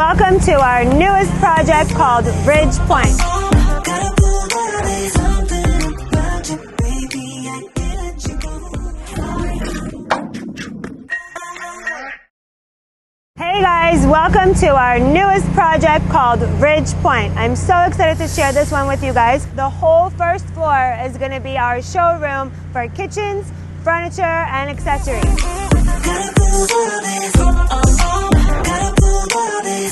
welcome to our newest project called Ridge Pointe. Hey guys, welcome to our newest project called Ridge Pointe. I'm so excited to share this one with you guys. The whole first floor is going to be our showroom for kitchens, furniture, and accessories.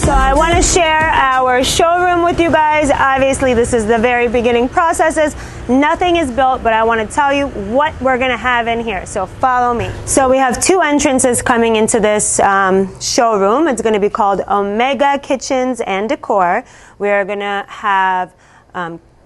So I want to share our showroom with you guys. Obviously, this is the very beginning processes. Nothing is built, but I want to tell you what we're going to have in here. So follow me. So we have two entrances coming into this showroom. It's going to be called Omega Kitchens and Decor. We're going to have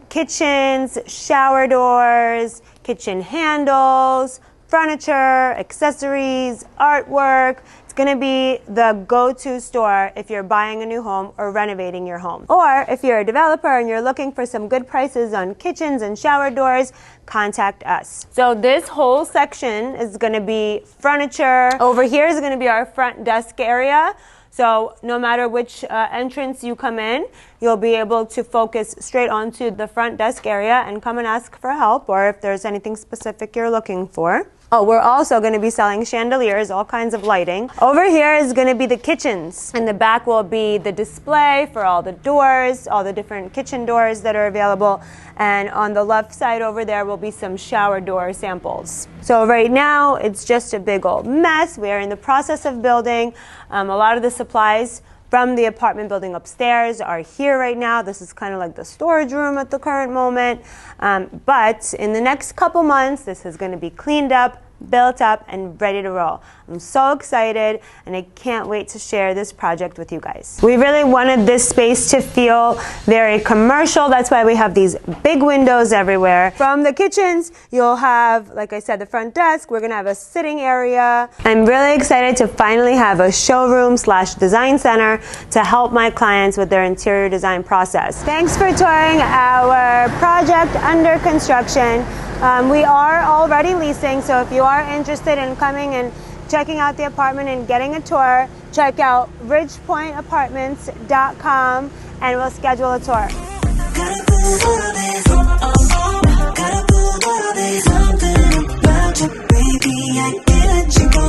kitchens, shower doors, kitchen handles, furniture, accessories, artwork. It's going to be the go-to store if you're buying a new home or renovating your home. Or if you're a developer and you're looking for some good prices on kitchens and shower doors, contact us. So this whole section is going to be furniture. Over here is going to be our front desk area. So no matter which entrance you come in, you'll be able to focus straight onto the front desk area and come and ask for help, or if there's anything specific you're looking for. Oh, we're also going to be selling chandeliers, all kinds of lighting. Over here is going to be the kitchens. In the back will be the display for all the doors, all the different kitchen doors that are available. And on the left side over there will be some shower door samples. So right now, it's just a big old mess. We are in the process of building. A lot of the supplies from the apartment building upstairs are here right now. This is kind of like the storage room at the current moment. But in the next couple months, this is going to be cleaned up, built up, and ready to roll. I'm so excited, and I can't wait to share this project with you guys. We really wanted this space to feel very commercial. That's why we have these big windows everywhere. From the kitchens, you'll have, like I said, the front desk. We're gonna have a sitting area. I'm really excited to finally have a showroom / design center to help my clients with their interior design process. Thanks for touring our project under construction. We are already leasing, so if you are interested in coming and checking out the apartment and getting a tour, check out ridgepointapartments.com and we'll schedule a tour. Something about you, baby, I can't let you go.